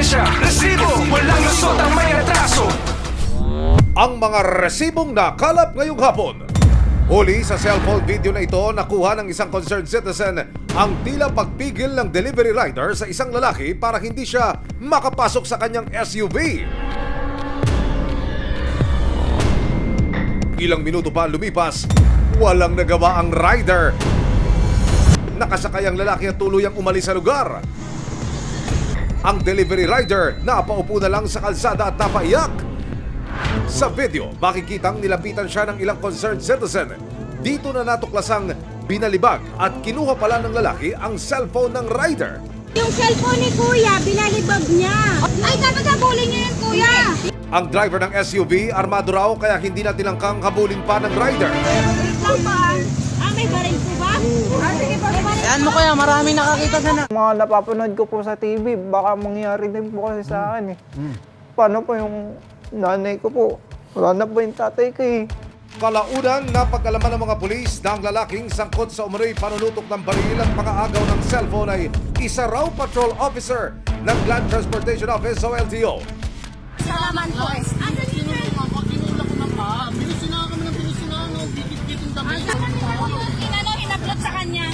lisensya, resibo, walang lusot ang may atraso. Ang mga resibong nakalap ngayong hapon. Huli sa cellphone video na ito, nakuha ng isang concerned citizen ang tila pagpigil ng delivery rider sa isang lalaki para hindi siya makapasok sa kanyang SUV. Ilang minuto pa lumipas, walang nagawa ang rider. Nakasakay ang lalaki at tuluyang umalis sa lugar. Ang delivery rider napaupo na lang sa kalsada at napaiyak. Sa video, makikitang nilapitan siya ng ilang concerned citizen. Dito na natuklasang binalibag at kinuha pala ng lalaki ang cellphone ng rider. Yung cellphone ni Kuya, binalibag niya. Ay, dapat habulin niyo yun, Kuya. Ang driver ng SUV, armado raw kaya hindi na tinangkang habulin pa ng rider. May baril po ba? Sige po, Yan mo kaya, marami nakakita na. Mga napapanood ko po sa TV, baka mangyari din po kasi sa akin eh. Paano po yung nanay ko po? Wala na po yung tatay ko eh. Kalaunan, napag-alaman ng mga pulis na ang lalaking sangkot sa umunoy panunutok ng baril at mga agaw ng cellphone ay isa raw patrol officer ng Land Transportation Office o LTO. salaman po. Tinulak ko na pa. Binisinahan kami ng binisinahan. Gigit-gitin kami. Hinablot sa kanya.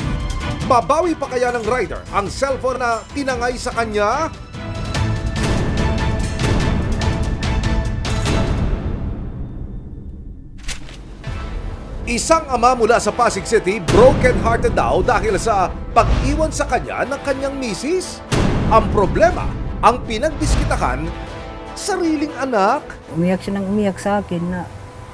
Babawi pa kaya ng rider ang cellphone na tinangay sa kanya? Isang ama mula sa Pasig City broken-hearted daw dahil sa pag-iwan sa kanya ng kanyang misis. Ang problema, ang pinagdiskitahan, sariling anak. Umiyak siya ng umiyak sa akin na,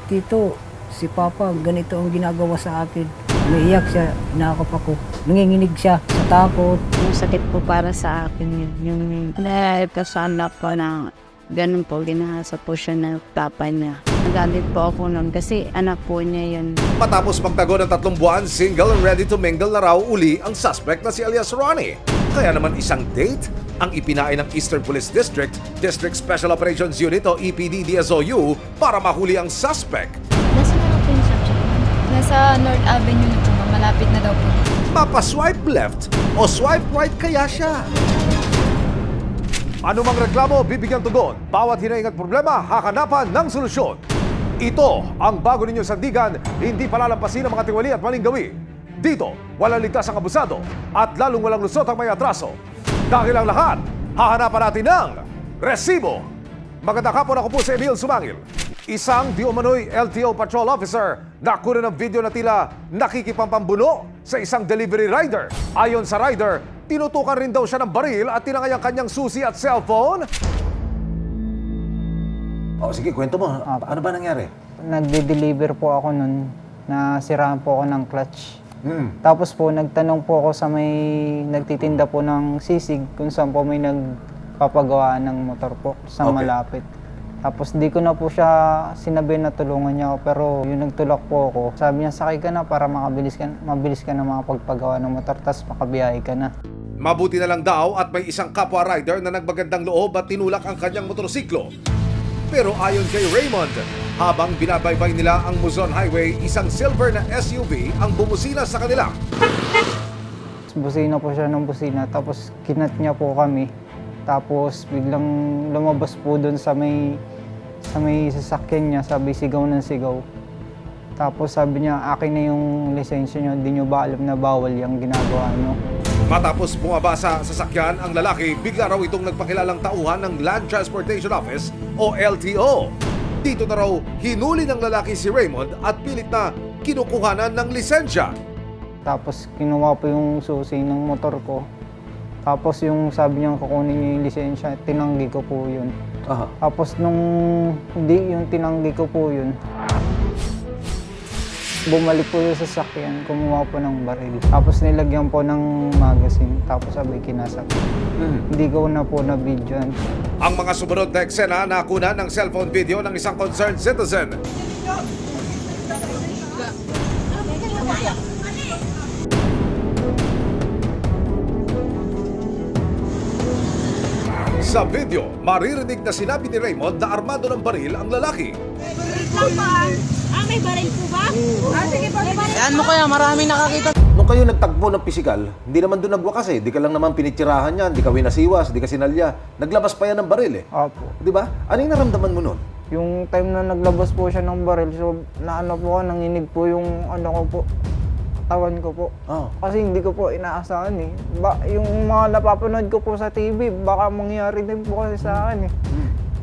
Tito, si Papa ganito ang ginagawa sa akin. Umiiyak siya, inakap ako. Nanginginig siya sa takot. Yung sakit po para sa akin yun. Yung nakasanak ko na ganun po, ginahasa po siya ng papa niya. Nagalit po ako nun kasi anak po niya yun. Matapos magtago ng 3 buwan, single and ready to mingle na raw uli ang suspect na si alias Ronnie. Kaya naman isang date ang ipinain ng Eastern Police District, District Special Operations Unit o EPD DSOU para mahuli ang suspect. Nasa na raw po yung subject? Nasa North Avenue na po, malapit na daw po. Mapa-swipe left o swipe right kaya siya? Anumang reklamo, bibigyan tugon. Bawat hinaing at problema, hakanapan ng solusyon. Ito ang bago ninyong sandigan, hindi palalampasin ang mga tiwali at maling gawi. Dito, walang ligtas ang abusado at lalong walang lusot ang may atraso. Dahil ang lahat, hahanapan natin ng resibo. Magandang hapon, ako po si Emil Sumangil. Isang di umano'y LTO patrol officer na kuha ng video na tila nakikipampambuno sa isang delivery rider. Ayon sa rider, tinutukan rin daw siya ng baril at tinangay ang kanyang susi at cellphone. Oh, sige, kwento mo. Ano ba nangyari? Nagde-deliver po ako nun, nasiraan po ako ng clutch. Tapos po, nagtanong po ako sa may nagtitinda po ng sisig kung saan po may nagpapagawa ng motor po sa Okay. malapit. Tapos di ko na po siya sinabi na tulungan niya ako, pero yung nagtulak po ako, sabi niya, sakay ka na para mabilis ka na makapagpagawa ng motor, tapos makabiyahe ka na. Mabuti na lang daw at may isang kapwa rider na nagbagandang loob at tinulak ang kanyang motorsiklo. Pero ayon kay Raymond, habang binabaybay nila ang Luzon Highway, isang silver na SUV ang bumusina sa kanila. Busina po siya ng busina, tapos kinat niya po kami. Tapos biglang lumabas po doon sa may sasakyan niya, sabi sigaw ng sigaw. Tapos sabi niya, akin na yung lisensya niyo, hindi niyo ba alam na bawal yung ginagawa niyo? Matapos bumaba sa sasakyan, ang lalaki bigla raw itong nagpakilalang tauhan ng Land Transportation Office o LTO. Dito na raw hinuli ng lalaki si Raymond at pilit na kinukuhanan ng lisensya. Tapos kinuha po yung susi ng motor ko. Tapos yung sabi niya kukunin niya yung lisensya, tinanggi ko po yun. Aha. Tapos nung hindi yung tinanggi ko po yun, bumalik po yung sasakyan, kumuha po ng baril. Tapos nilagyan po ng magazine, tapos sabay kinasap. Hindi ko na po na-videoan. Ang mga sumunod na eksena nakuna ng cellphone video ng isang concerned citizen. Sa video, maririnig na sinabi ni Raymond na armado ng baril ang lalaki. May baril po ba? Sige po, Yan mo kaya, marami nakakita. Nung nung kayo nagtagpo ng pisikal, hindi naman doon nagwakas eh. Di ka lang naman pinitsirahan yan, di ka winasiwas, di ka sinalya. Naglabas pa yan ng baril eh. Opo. Di ba? Ano yung naramdaman mo nun? Yung time na naglabas po siya ng baril, so naano po ako, nanginig po yung ano ko po, katawan ko po. Oh. Kasi hindi ko po inaasahan eh. Yung mga napapanood ko po sa TV, baka mangyari din po kasi sa akin eh.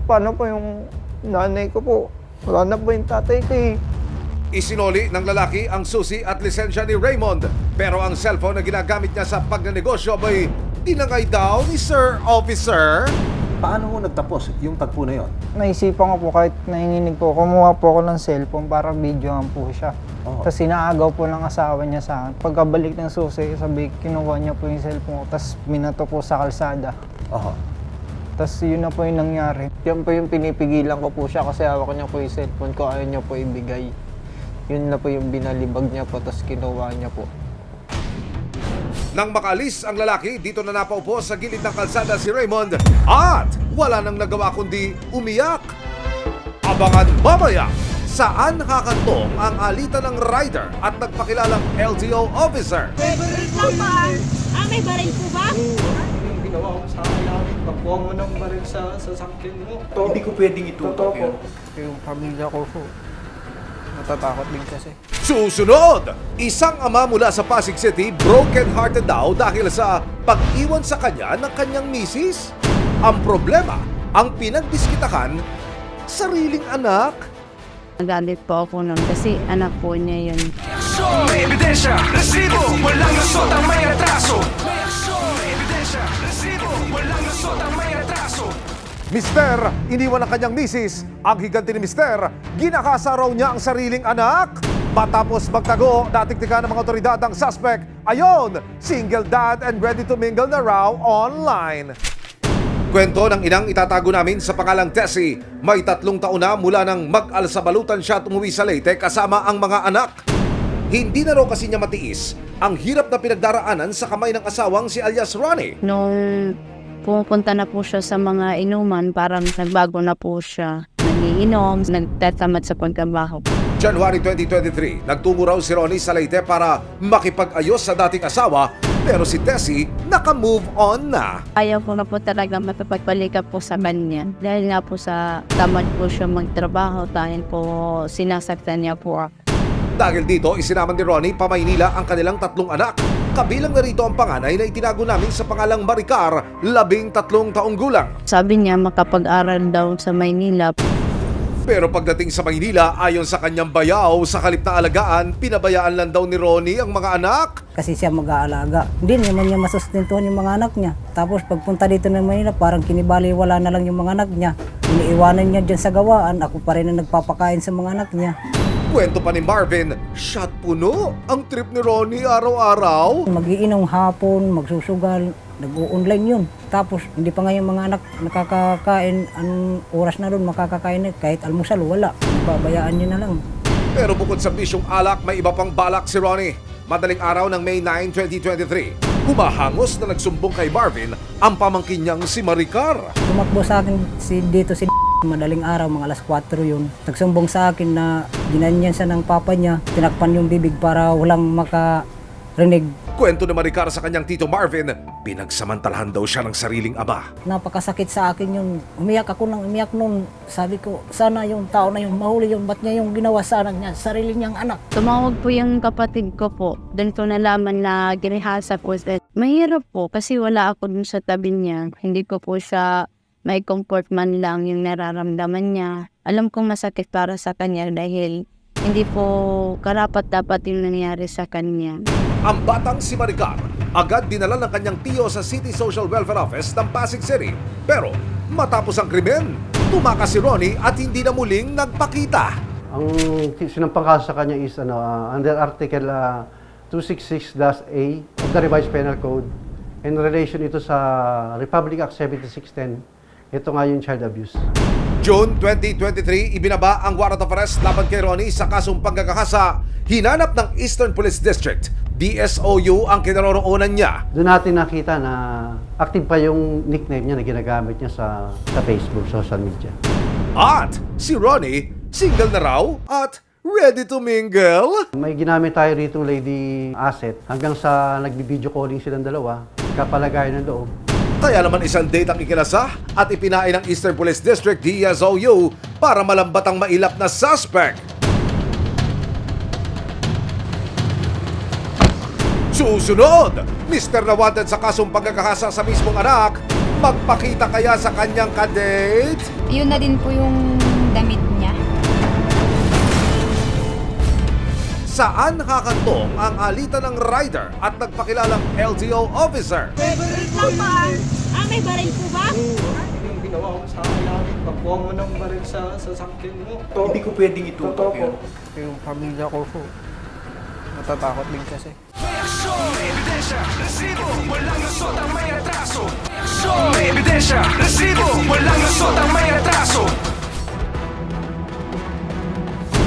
Paano po yung nanay ko po? Wala na po yung tatay ko eh. Isinoli ng lalaki ang susi at lisensya ni Raymond. Pero ang cellphone na ginagamit niya sa pagnanegosyo ay dinangay daw ni Sir Officer. Paano mo nagtapos yung tagpo na yon? Naisipan ko po kahit nanginginig po, kumuha po ako ng cellphone para videohan po siya. Oo. Tapos sinaagaw po ng asawa niya sa akin. Pagkabalik ng susi, sabi, kinuha niya po yung cellphone ko, tapos minato po sa kalsada. Oho. Tapos yun na po yung nangyari. Yan po yung pinipigilan ko po siya kasi hawak niya po yung cellphone ko, ayaw niya po ibigay. Yun na po yung binalibag niya po, tapos kinuha niya po. Nang makalis ang lalaki, dito na napaupo sa gilid ng kalsada si Raymond at wala nang nagawa kundi umiyak. Abangan mamaya saan nakakantong ang alitan ng rider at nagpakilalang LTO officer. Wait lang ba? May baril po ba? Yung ginawa ko sa akin, pagkuha mo ng baril sa sasakyan mo. Hindi ko pwedeng itutok yun. Yung pamilya ko po, natatakot din kasi. Susunod, isang ama mula sa Pasig City broken-hearted daw dahil sa pag-iwan sa kanya ng kanyang misis. Ang problema, ang pinagdiskitahan, sariling anak. Nagalit po ako nun kasi anak po niya yun. May ebidensya, resibo, walang lusot ang may atraso. May ebidensya, resibo, walang lusot ang may atraso. Mister, iniwan ang kanyang misis. Ang higanti ni Mister, ginakasa raw niya ang sariling anak. Matapos magtago, natiktikan ng mga otoridad ang suspect. Ayon, single dad and ready to mingle na raw online. Kwento ng inang itatago namin sa pangalang Tessie. May 3 taon na mula nang mag-alsabalutan siya at umuwi sa Leyte kasama ang mga anak. Hindi na raw kasi niya matiis ang hirap na pinagdaraanan sa kamay ng asawang si alias Ronnie. Nung pupunta na po siya sa mga inuman, parang nagbago na po siya. Nagiinom, nagtatamad sa pagkabaho. January 2023, nagtungo raw si Ronnie sa Leyte para makipag-ayos sa dating asawa, pero si Tessie naka-move on na. Ayaw ko na po talaga mapapagpalikan po sa kanya. Dahil nga po sa tamad po siya magtrabaho dahil po sinasaktan niya po ako. Dahil dito, isinama ni Ronnie pa Maynila ang kanilang 3 anak. Kabilang na rito ang panganay na itinago namin sa pangalang Maricar, 13 taong gulang. Sabi niya makapag-aral daw sa Maynila. Pero pagdating sa Maynila, ayon sa kanyang bayaw, sa halip na alagaan, pinabayaan lang daw ni Ronnie ang mga anak. Kasi siya mag-aalaga. Hindi naman niya masustentuhan yung mga anak niya. Tapos pagpunta dito ng Manila, parang kinibali-wala na lang yung mga anak niya. Iniiwanan niya dyan sa gawaan, ako pa rin ang nagpapakain sa mga anak niya. Kwento pa ni Marvin, shot puno ang trip ni Ronnie araw-araw. Magiinom hapon, magsusugal, nag-online yun. Tapos hindi pa nga yung mga anak nakakakain, ang oras na doon makakakain na, kahit almusal wala. Babayaan niya na lang. Pero bukod sa bisyong alak, may iba pang balak si Ronnie. Madaling araw ng May 9, 2023, humahangos na nagsumbong kay Marvin ang pamangkin niyang si Maricar. Tumakbo sa akin dito si madaling araw, mga alas 4 yun. Nagsumbong sa akin na ginanyan siya ng papa niya, tinakpan yung bibig para walang makarinig. Kwento ni Maricar sa kanyang tito Marvin, pinagsamantalahan daw siya ng sariling ama. Napakasakit sa akin yun. Umiyak ako nang umiyak noon. Sabi ko, sana yung tao na yun, mahuli yun. Ba't niya yung ginawa sa anak niya, sarili niyang anak? Tumawag po yung kapatid ko po. Doon ko nalaman na ginihasa po. Mahirap po kasi wala ako dun sa tabi niya. Hindi ko po siya may comfort man lang yung nararamdaman niya. Alam kong masakit para sa kanya dahil hindi po karapat-dapat yung nangyari sa kanya. Ang batang si Maricar, agad dinala ng kanyang tiyo sa City Social Welfare Office ng Pasig City. Pero matapos ang krimen, tumakas si Ronnie at hindi na muling nagpakita. Ang sinampang kaso sa kanya is under Article 266-A of the Revised Penal Code. In relation ito sa Republic Act 7610, ito nga yung child abuse. June 2023, ibinaba ang warrant of arrest laban kay Ronnie sa kasong panggagahasa. Hinanap ng Eastern Police District, DSOU ang kinaroroonan niya. Doon natin nakita na active pa yung nickname niya na ginagamit niya sa Facebook, social media. At si Ronnie, single na raw at Ready to mingle? May ginamit tayo rito lady asset hanggang sa nagbi-video calling silang dalawa, kapalagayan ng loob. Kaya naman isang date ang ikinasa at ipinain ng Eastern Police District DSOU para malambat ang mailap na suspect. Susunod, Mr. na wanted sa kasong pagkakahasa sa mismong anak, magpakita kaya sa kanyang kadate? Yun na din po yung damit niya. Saan nakakantong ang alitan ng rider at nagpakilalang LTO officer? Wait lang ba? May baril po ba? Yung ginawa ko sa akin, pagbuha mo ng baril sa sasakyan mo. Hindi ko pwedeng itutok yun. Yung pamilya ko po, natatakot din kasi. May aksyon, may ebidensya, resibo, walang lusot ang may atraso. May aksyon, may ebidensya, resibo, walang lusot ang may atraso.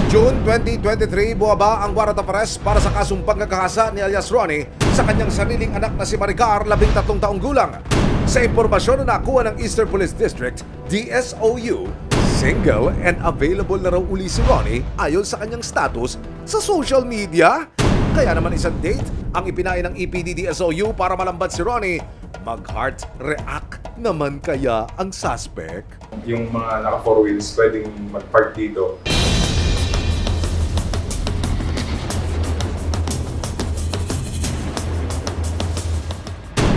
June 2023, buwaba ang warrant of arrest para sa kasong pagkakahasa ni alias Ronnie sa kanyang sariling anak na si Maricar, 13 taong gulang. Sa impormasyon na nakuha ng Eastern Police District, DSOU, single and available na raw uli si Ronnie ayon sa kanyang status sa social media. Kaya naman isang date ang ipinain ng EPD DSOU para malambat si Ronnie. Mag-heart react naman kaya ang suspect? Yung mga naka 4 wheels pwedeng mag-park dito.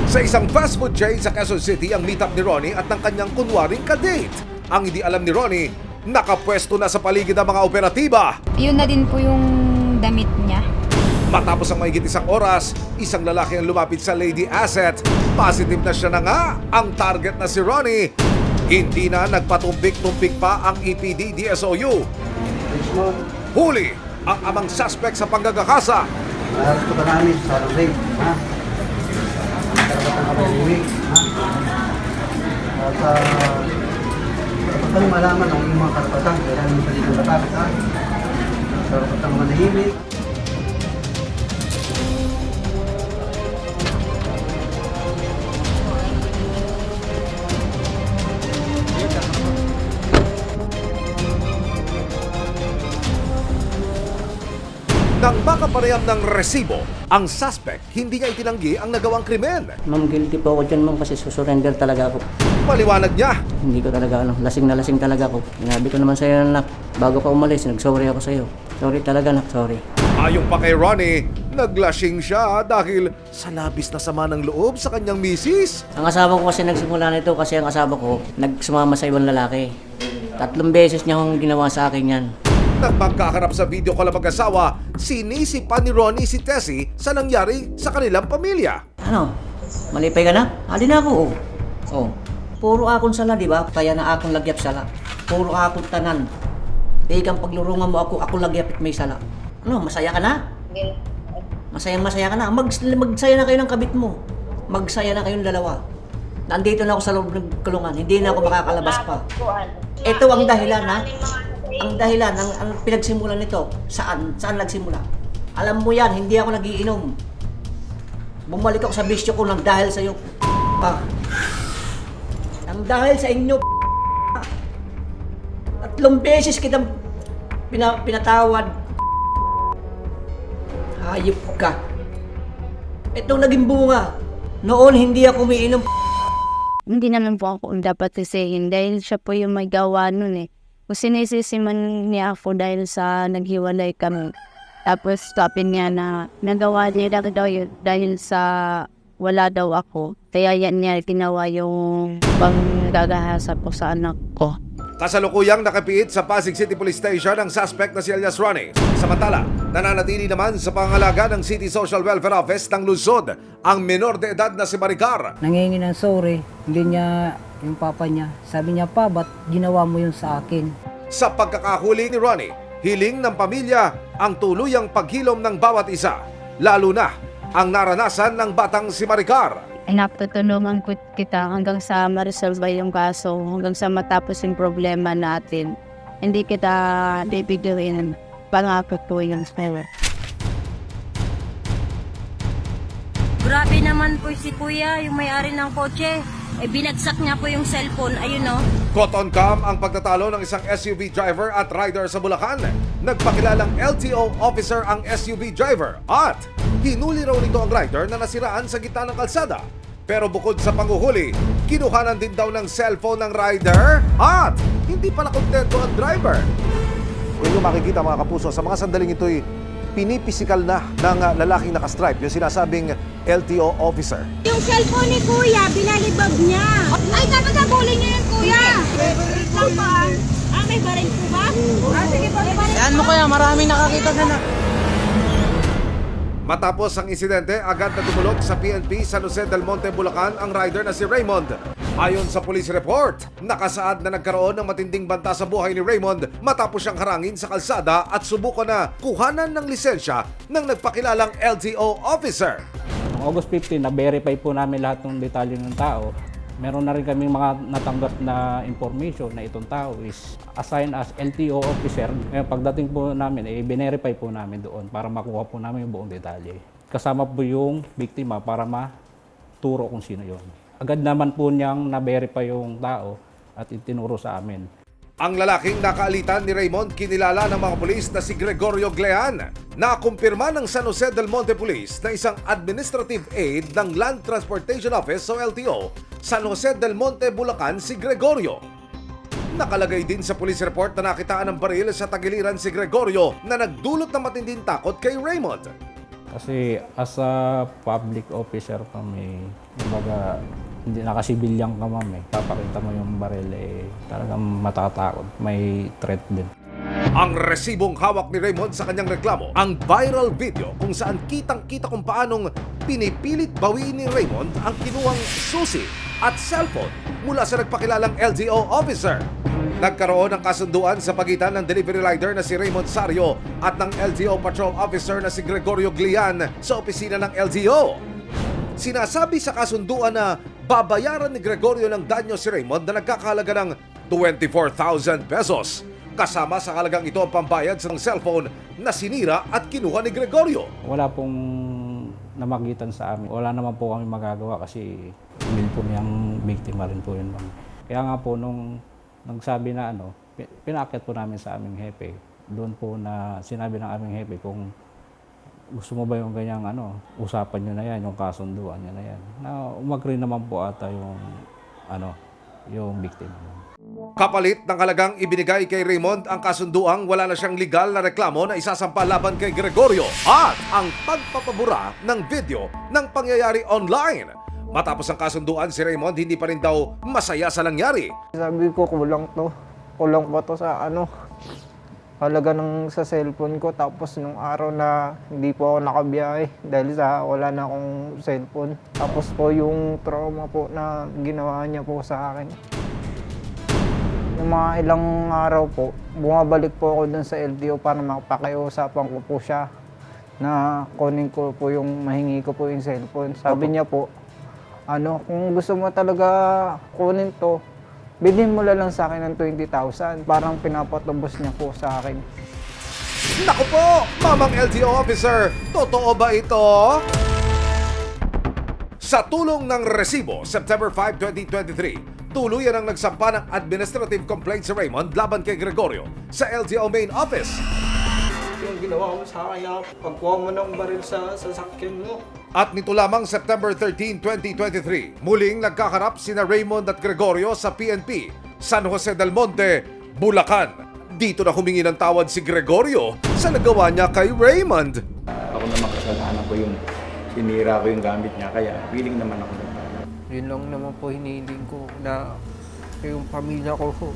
Sa isang fast food chain sa Quezon City ang meet-up ni Ronnie at ng kanyang kunwaring kadate. Ang hindi alam ni Ronnie, nakapwesto na sa paligid ng mga operatiba. Yun na din po yung damit niya. Matapos ang mahigit isang oras, isang lalaki ang lumapit sa lady asset. Positive na siya na nga ang target na si Ronnie. Hindi na nagpatumpik-tumpik pa ang EPD DSOU. Huli ang amang suspect sa panggagakasa. Maharap ko ba namin sa rape, ha? Karapatan ka mahilig, ha? At karapatan malaman ang iyong mga karapatan, kailangan mo sa dito matapit, ha? Karapatan manahimik. Nang makapareham ng resibo, ang suspect hindi niya itinanggi ang nagawang krimen. Ma'am, guilty po ako dyan, ma'am, kasi susurrender talaga ako. Paliwanag niya, Hindi ko talaga, lasing na lasing talaga ako. Sinabi ko naman sa'yo, anak, bago ka umalis, nag-sorry ako sa'yo. Sorry talaga, anak, sorry. ayon pa kay Ronnie, naglasing siya dahil sa labis na sama ng loob sa kanyang misis. Ang asawa ko kasi nagsimula nito kasi ang asawa ko nagsumama sa ibang lalaki. 3 beses niya akong ginawa sa akin yan. Nang magkakarap sa video ko lang mag-asawa, sinisipan ni Ronnie si Tessie sa nangyari sa kanilang pamilya. Ano? Malipay ka na? Hali na ako, oh. Oh. Puro akong sala, di ba? Kaya na akong lagyap sala. Puro akong tanan. Ikang paglurungan mo ako lagyap at may sala. Ano, masaya ka na? Masaya ka na. Magsaya na kayo ng kabit mo. Magsaya na kayong dalawa. Nandito na ako sa loob ng kulungan. Hindi na ako makakalabas pa. Ito ang dahilan, ha? Ang dahilan, ang pinagsimulan nito, saan nagsimula? Alam mo yan, hindi ako nagiinom. Bumalik ako sa bisyo ko nang dahil sa iyo, pa. Nang dahil sa inyo, 3 beses kitang pinatawad. Hayop ka. Ito naging bunga. Noon hindi ako umiinom. Hindi naman po ako dapat sisihin dahil siya po yung may gawa nun eh. Kung sinisisi man niya ako dahil sa naghiwalay kami. Tapos sabi niya na nagawa niya daw yun dahil sa wala daw ako. Kaya yan niya ginawa yung panggagahasa po sa anak ko. Kasalukuyang nakapiit sa Pasig City Police Station ang suspect na si alias Ronnie. Samantala, nananatili naman sa pangalaga ng City Social Welfare Office ng Luzon ang menor de edad na si Maricar. Nangingi ng sorry, hindi niya yung papa niya. Sabi niya, pa, ba't ginawa mo yun sa akin? Sa pagkakahuli ni Ronnie, hiling ng pamilya ang tuluyang paghilom ng bawat isa, lalo na ang naranasan ng batang si Maricar. Napatulungan ko kita hanggang sa ma-resolve yung kaso, hanggang sa matapos yung problema natin. Hindi kita bibigyan, pangako ko yung spell. Grabe naman po si kuya, yung may-ari ng kotse. binagsak niya po yung cellphone. Ayun o. Caught on cam ang pagtatalo ng isang SUV driver at rider sa Bulacan. Nagpakilalang LTO officer ang SUV driver at hinuli raw nito ang rider na nasiraan sa gitna ng kalsada. Pero bukod sa panguhuli, kinuhanan din daw ng cellphone ng rider at hindi pala kontento ang driver. Kung yung makikita mga kapuso, sa mga sandaling ito'y pinipisikal na ng lalaking nakastripe, yung sinasabing LTO officer. Yung cellphone ni Kuya, binalibag niya. Ay, dapat nabulin niyo yung Kuya. Wait lang pa. May baril po ba? Sige po, may baril. Yan mo kaya, maraming nakakita na. Matapos ang insidente, agad na tumulog sa PNP San Jose del Monte, Bulacan ang rider na si Raymond. Ayon sa police report, nakasaad na nagkaroon ng matinding banta sa buhay ni Raymond matapos siyang harangin sa kalsada at subukan na kuhanan ng lisensya ng nagpakilalang LTO officer. Noong August 15, na-verify po namin lahat ng detalye ng tao. Meron na rin kaming mga natanggap na information na itong tao is assigned as LTO officer. Ngayon, pagdating po namin, i-verify po namin doon para makuha po namin yung buong detalye. Kasama po yung biktima para maturo kung sino yun. Agad naman po niyang na-verify yung tao at itinuro sa amin. Ang lalaking nakaalitan ni Raymond kinilala ng mga pulis na si Gregorio Glean. Nakumpirma ng San Jose del Monte Police na isang administrative aide ng Land Transportation Office o LTO, San Jose del Monte, Bulacan si Gregorio. Nakalagay din sa police report na nakitaan ng baril sa tagiliran si Gregorio na nagdulot ng matinding takot kay Raymond. Kasi as a public officer kami, kumbaga, hindi nakasibilyang ka ma'am. Papakita mo yung baril, talagang matatakot. May threat din. Ang resibong hawak ni Raymond sa kanyang reklamo, ang viral video kung saan kitang-kita kung paanong pinipilit bawiin ni Raymond ang kinuhang susi at cellphone mula sa nagpakilalang LTO officer. Nagkaroon ng kasunduan sa pagitan ng delivery rider na si Raymond Sario at ng LTO patrol officer na si Gregorio Glean sa opisina ng LTO. Sinasabi sa kasunduan na babayaran ni Gregorio ng danyo si Raymond na nagkakahalaga ng 24,000 pesos. Kasama sa halagang ito ang pambayad sa cellphone na sinira at kinuha ni Gregorio. Wala pong namagitan sa amin. Wala naman po kami magagawa kasi email po niyang biktima rin po yun. Kaya nga po nung nagsabi na pinaakyat po namin sa aming hepe. Doon po na sinabi ng aming hepe kung gusto mo ba yung ganyang usapan nyo na yan, yung kasunduan nyo na yan. Na umagri naman po ata yung biktima. Kapalit ng halagang ibinigay kay Raymond ang kasunduang wala na siyang legal na reklamo na isasampa laban kay Gregorio at ang pagpapabura ng video ng pangyayari online. Matapos ang kasunduan, si Raymond hindi pa rin daw masaya sa nangyari. Sabi ko, kulang pa to sa halaga ng sa cellphone ko. Tapos nung araw na hindi po ako nakabiyahe dahil sa wala na akong cellphone. Tapos po yung trauma po na ginawa niya po sa akin. Yung mga ilang araw po, bumabalik po ako dun sa LTO para mapakiusapan ko po siya na kunin ko po yung mahingi ko po yung cellphone. Sabi niya po, kung gusto mo talaga kunin to, bilhin mo lang sa akin ng 20,000. Parang pinapatubos niya po sa akin. Naku po, Mamang LTO officer, totoo ba ito? Sa tulong ng resibo, September 5, 2023, tuluyan ang nagsampa ng administrative complaint si Raymond laban kay Gregorio sa LTO main office. Yung ginawa mo sa kanya, pagkuha mo ng baril sa sasakyan mo. At nito lamang September 13, 2023, muling nagkaharap sina Raymond at Gregorio sa PNP, San Jose del Monte, Bulacan. Dito na humingi ng tawad si Gregorio sa nagawa niya kay Raymond. Ako naman kasalanan ko yung sinira ko yung gamit niya, kaya willing naman ako. Yun lang naman po hinihiling ko na yung pamilya ko po.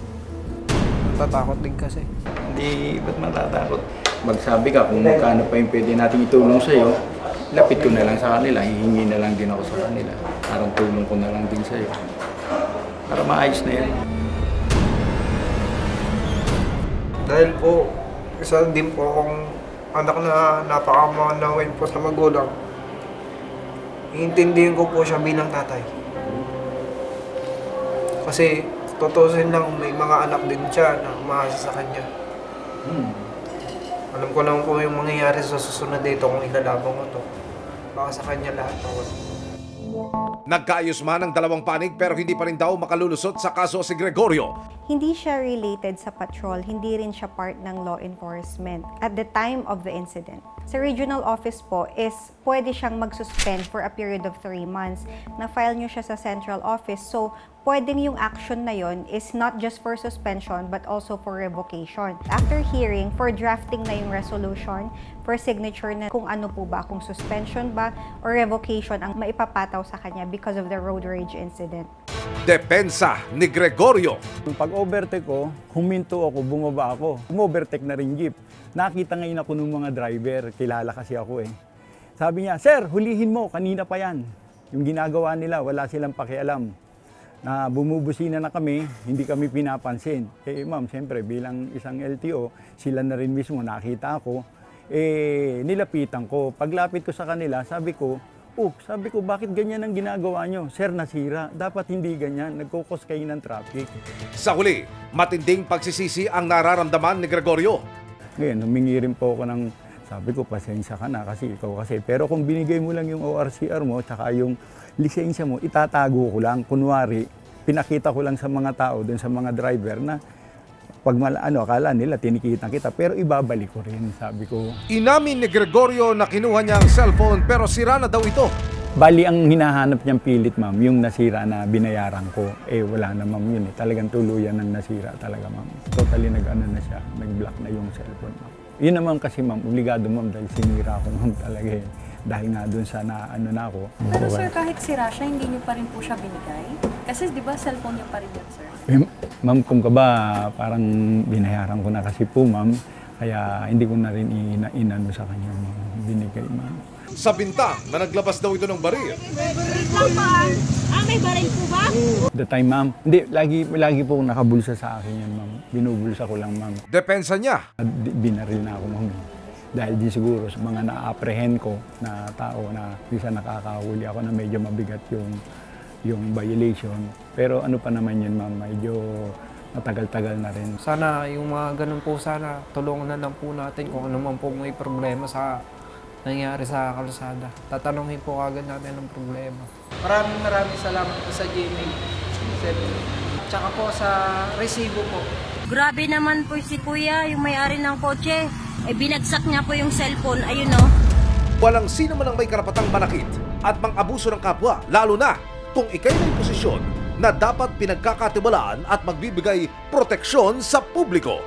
Natatakot din kasi. Hindi, ba't matatakot? Magsabi ka kung magkano pa yung pwede natin itulong sa'yo, lapit ko na lang sa kanila, hihingi na lang din ako sa kanila. Parang tulong ko na lang din sa'yo. Para maayos na yan. Dahil po, isa din po akong anak na napakamanawin po sa magulang. Iintindihin ko po siya bilang tatay. Kasi tutusin lang, may mga anak din siya na umaasa sa kanya. Alam ko naman po yung mangyayari sa susunod dito kung ilalaban ko to. Baka sa kanya lahat ako. Nagkaayos man ang dalawang panig pero hindi pa rin daw makalulusot sa kaso si Gregorio. Hindi siya related sa patrol, hindi rin siya part ng law enforcement at the time of the incident. Sa regional office po is pwede siyang mag-suspend for a period of 3 months. Na-file nyo siya sa central office, so pwedeng yung action na yon is not just for suspension but also for revocation. After hearing, for drafting na yung resolution, for signature na kung ano po ba, kung suspension ba or revocation ang maipapataw sa kanya because of the road rage incident. Depensa ni Gregorio. Pag overtake ko, huminto ako, bumaba ako. Umovertake na rin jeep. Nakita ngayon ako ng mga driver, kilala kasi ako eh. Sabi niya, "Sir, hulihin mo, kanina pa yan." Yung ginagawa nila, wala silang pakialam. Na bumubusina na kami, hindi kami pinapansin. Eh ma'am, siyempre bilang isang LTO, sila na rin mismo nakita ako. Nilapitan ko. Paglapit ko sa kanila, sabi ko, bakit ganyan ang ginagawa nyo? Sir, nasira. Dapat hindi ganyan. Nagkukos kayo ng traffic. Sa huli, matinding pagsisisi ang nararamdaman ni Gregorio. Ngayon, humingi rin po ako ng, sabi ko, pasensya ka na kasi ikaw kasi. Pero kung binigay mo lang yung ORCR mo, tsaka yung lisensya mo, itatago ko lang. Kunwari, pinakita ko lang sa mga tao, dun sa mga driver na pag akala nila tinikita kita, pero ibabalik ko rin, sabi ko. Inamin ni Gregorio na kinuha niya ang cellphone pero sira na daw ito. Bali, ang hinahanap niyang pilit, ma'am, yung nasira na binayaran ko. Wala na, ma'am, yun eh. Talagang tuluyan ng nasira talaga, ma'am. Totally na siya, nag-block na yung cellphone, ma'am. Yun naman kasi, ma'am, obligado, ma'am, dahil sinira ko, ma'am, talaga eh. Dahil nga dun sa na ako. Pero sir, kahit sira siya, hindi niyo pa rin po siya binigay? Kasi di ba cellphone niyo pa rin yan, sir? Ma'am, kung ka ba, parang binayaran ko na kasi po, ma'am. Kaya hindi ko na rin inano sa kanya, ma'am. Binigay, ma'am. Sa bintang na naglabas daw ito ng baril. May baril po ba? The time, ma'am. Hindi, lagi po nakabulsa sa akin yan, ma'am. Binubulsa ko lang, ma'am. Depensa niya. Binaril na ako, ma'am. Dahil di siguro sa mga na-apprehend ko na tao na isa nakakahuli ako na medyo mabigat yung violation. Pero ano pa naman yun, ma'am, medyo matagal-tagal na rin. Sana yung mga ganun po, sana tulungan na lang po natin kung ano man po may problema sa nangyari sa kalsada. Tatanungin po agad natin ang problema. Maraming salamat po sa GMA. Tsaka po sa resibo po. Grabe naman po si kuya, yung may-ari ng kotse. Binagsak niya po yung cellphone, ayun o. Walang sino man ang may karapatang manakit at mang-abuso ng kapwa, lalo na kung ikay may posisyon na dapat pinagkakatiwalaan at magbibigay proteksyon sa publiko.